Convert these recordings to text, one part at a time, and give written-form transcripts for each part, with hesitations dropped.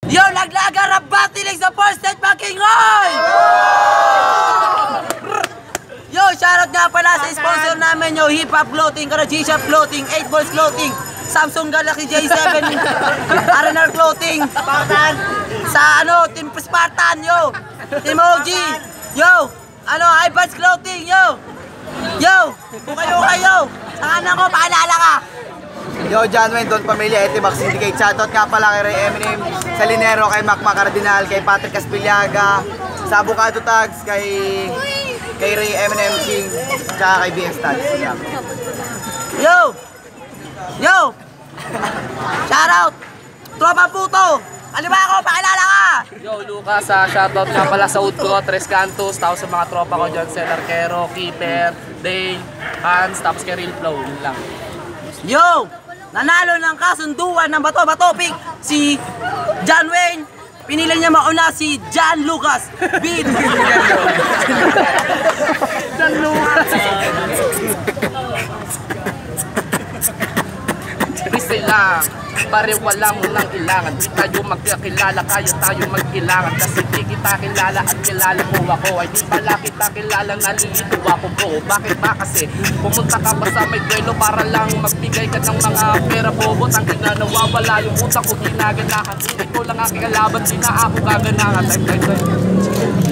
Yo, naglagarap batilig sa first state Makingoy! Yo, shoutout nga pala sa sponsor namin, yo, Hip Hop Clothing, Karajisha Clothing, 8 Balls Clothing, Samsung Galaxy J7, RNR Clothing, Spartan, sa Team Spartan, yo, Team OG, yo, iPads Clothing, yo, kayo, sa kanan ko, paalala ka. Yo, John Wayne, Don Pamilya, Etimax Syndicate. Shoutout nga pala kay Ray Eminem, sa Linero, kay Mac Cardinal, kay Patrick Caspillaga, sa Avocado Tags, kay Ray Eminem King, tsaka kay BS Tags. Yo! Shoutout! Tropa Puto! Kaliwa ako, pakilala ka! Yo, Lucas, shoutout nga pala sa Udco, Tres Cantos, tapos sa mga tropa ko dyan, Arquero, Keeper, Dale, Hans, tapos kay Real Flow, yun lang. Yo! Nanalo ng kasunduan ng bato-bato pick si John Wayne. Pinili niya mauna si John Lucas. Beat! John Lucas! Isa lang, pare-wala mo nang ilangan. Di tayo magkakilala, kaya tayo mag-ilangan. Kasi di kita kilala at kilala mo ako. Ay di pala kita kilala, nalilito ako bro. Bakit ba kasi pumunta ka pa sa may duelo para lang magbigay ka ng mga pera bobot. Ang ina nawawala yung utak ko ginaganahan. Ito lang aking kalaban, di na ako gaganahan.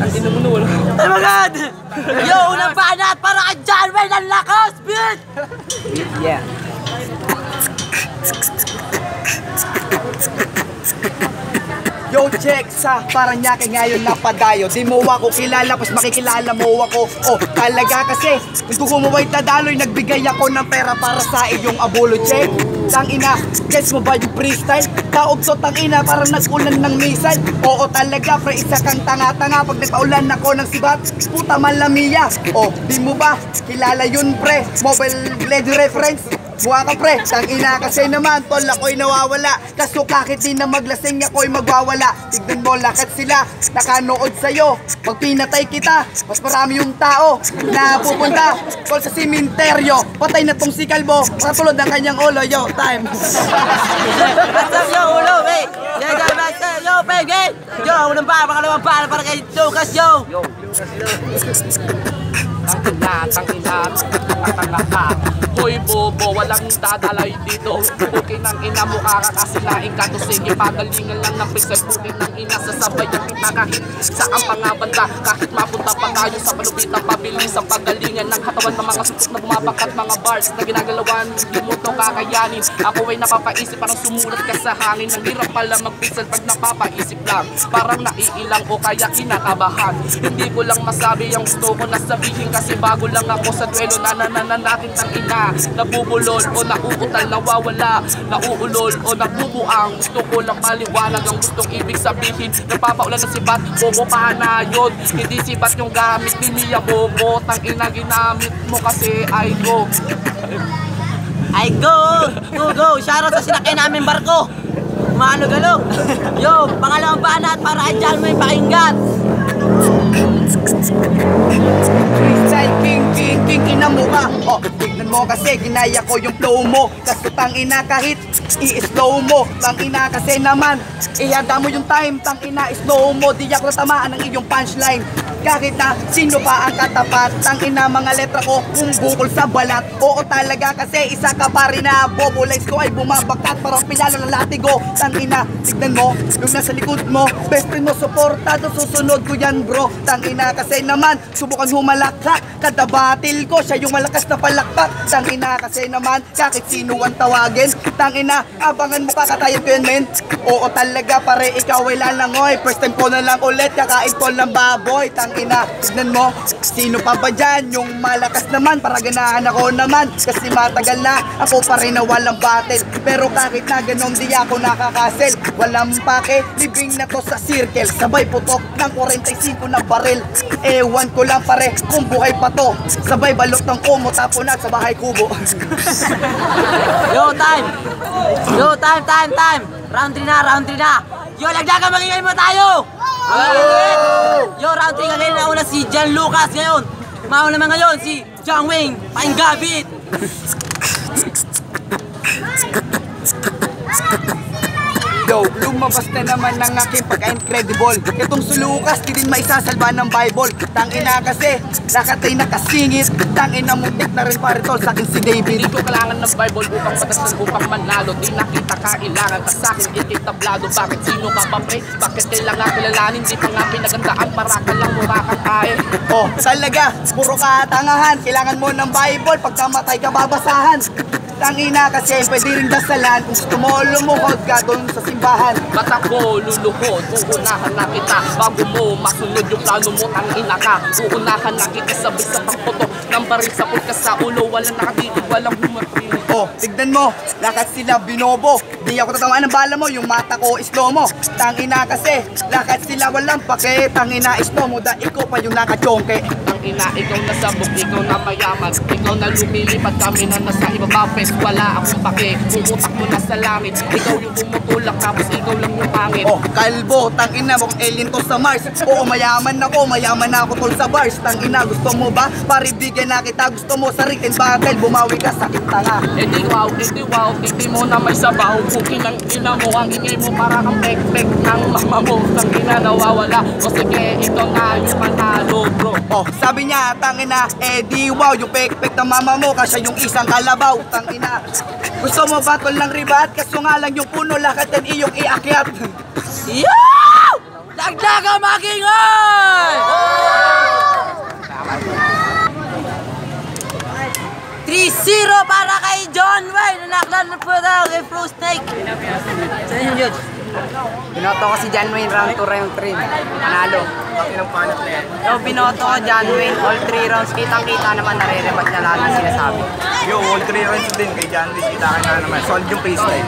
Ang inumunul. Oh my God! Yo, unang banat para kay John Wayne ng lakas! Beat! Yeah. Yo, check sa Paranaque ngayon napadayo. Di mo ako kilala, pas makikilala mo ako. Oh, talaga kasi ito kumaway tadaloy, nagbigay ako ng pera para sa iyong abulo. Check, tang ina, guess mo ba yung freestyle? Kaugso tang ina, parang nag-ulan ng missile. Oo talaga, pre, isa kang tanga-tanga. Pag nagpaulan ako ng sibat, puta malamiya. Oh, di mo ba kilala yun, pre? Mobile Legend reference. Buha ka pre, tang ina kasi naman tol ako'y nawawala. Kaso kakit din na maglasing ako'y magwawala. Tignan mo lakat sila nakanood sa'yo. Pag pinatay kita, mas marami yung tao na pupunta tol sa simenteryo. Patay na tong si Kalbo, katulad ng kanyang ulo. Yo, time. What's up, yo, ulo, hey! Yo, pege! Yo, unang ba, pangalawang ba para kay Lucas, yo! Tangina, hoy bobo, walang dadalay dito. Okay nang ina mo kakakasilain ka to. Sige, pagalingan lang ng pisay. Pukin ng ina, sasabayan kita kahit saan pa nga banda. Kahit mapunta pa tayo sa malupitan, pabilis ang pagalingan ng hatawan ng mga suntok na bumabakat mga bars na ginagalawan, hindi mo to kakayanin. Ako ay napapaisip, parang sumulat ka sa hangin. Ang hirap pala magpixel pag napapaisip lang, parang naiilang o kaya kinakabahan. Hindi ko lang masabi ang gusto ko na sabihin, kasi bago lang ako sa duelo na natin ng ina. Nabubulol o nauutal, nawawala, nauulol o nabubuang. Gusto ko lang paliwanag ang gustong ibig sabihin. Nagpapaulan na sibat, bobo pa na yun. Hindi sibat yung gamit ni Mia Bobo. Tang ina ginamit mo kasi I go. Go! Shoutout sa sinakay namin barko. Maano galong. Yo, pangalawang banat para kay John Wayne pakinggan. Freestyle king, ina mo ka. Oh, tignan mo kasi ginaya ko yung flow mo. Kaso tang ina kahit i-slow mo. Tang ina kasi naman ihanda mo yung time. Tang ina slow mo, di ako natamaan ng iyong punchline. Kahit na sino pa ang katapat, tang ina mga letra ko kung bukol sa balat. Oo talaga kasi isa ka pa rin na bobo. Lines ko ay bumabakat parang pinalo ng latigo. Tang ina, tignan mo yung nasa likod mo, best friend mo suportado, susunod ko yan bro. Tang ina kasi naman subukan humalakak, kada batil ko siya yung malakas na palakpak. Tang ina kasi naman kahit sino ang tawagin, tang ina abangan mo kakatayan ko yan men. Oo talaga pare, ikaw ay lalangoy. First time ko na lang ulit kakain ko ng baboy. Tang ina, tignan mo sino pa ba dyan yung malakas naman, para ganahan ako naman. Kasi matagal na ako pa rin na walang battle, pero kahit na ganon di ako nakakasel. Walang pake, living na to sa circle, sabay putok ng 45 na baril. Ewan ko lang pare kung buhay pa to, sabay balot ng kumo tapon at sa bahay kubo. Yo, time! Round 3 na! Yo, lagdagan magiging mo tayo! Yo, round 3 ngayon na una si John Lucas ngayon. Mauna naman ngayon si John Wayne, Yo, lumabas na naman ng aking pagka-incredible. Itong sulukas, di din maisasalba ng Bible. Tangina kasi, lakat ay nakasingit. Tangina muntik na rin pare tol sa akin si David. Hindi ko kailangan ng Bible upang padasan, upang manalo. Di nakita kailangan ka sa akin, ikit tablado. Bakit sino ka ba pre? Bakit kailangan kilalanin? Di pa nga pinagandaan, para ka lang mura kang kain. Oh, talaga, puro katangahan. Kailangan mo ng Bible, pagkamatay ka babasahan. Tangina kasi pwede rin dasalan. Kung gusto mo lumuhod ka doon sa simbahan. Ba't ako luluhod? Uunahan na kita bago mo masunod yung plano mo. Tangina ka, uunahan na kita sabay sa pagputok ng baril sa pulka sa ulo. Walang nakatigil, walang humatrin. Oh, tignan mo, lakat sila binobo. Di ako tatamaan ng bala mo, yung mata ko slow mo. Tangina kasi, lakat sila walang pake. Tangina slow mo, da ikaw pa yung nakachongke. Tangina, ikaw na sabog, ikaw na mayaman. Ikaw na lumilipad, kami na nasa ibaba. Pes, wala akong pake, pumutak mo na sa langit. Ikaw yung bumutulak, tapos ikaw lang yung pangit. Oh, kalbo, tangina mo, alien to sa Mars. Oo, mayaman ako tol sa bars. Tangina, gusto mo ba? Paribigyan na kita, gusto mo sa written battle. Bumawi ka, sakit tanga. Edi wow, hindi mo na may sabaw. Bukin ng ina mo, ang ingay mo para kang pek-pek ng mama mo. Tangina nawawala, o sige, ikaw na yung panalo bro. Oh, sabi niya, tangina, di wow, yung pek-pek ng mama mo, kasi yung isang kalabaw, tangina. Gusto mo battle ng ribat, kaso nga lang yung puno, lakat yan iyong iakyat. Yo! Dagdaga magingay! 3-0 para kay John Wayne. Nanaklan na po daw kay Fro Snake. Saan yun yun? Binoto ko si John Wayne round 2, round 3. Panalo. Yo, binoto ko John Wayne all 3 rounds. Kitang-kita naman, nare-rebat niya lahat ng sinasabi. Yo, all 3 rounds din kay John Wayne. Kita ka na naman. Solid yung freestyle.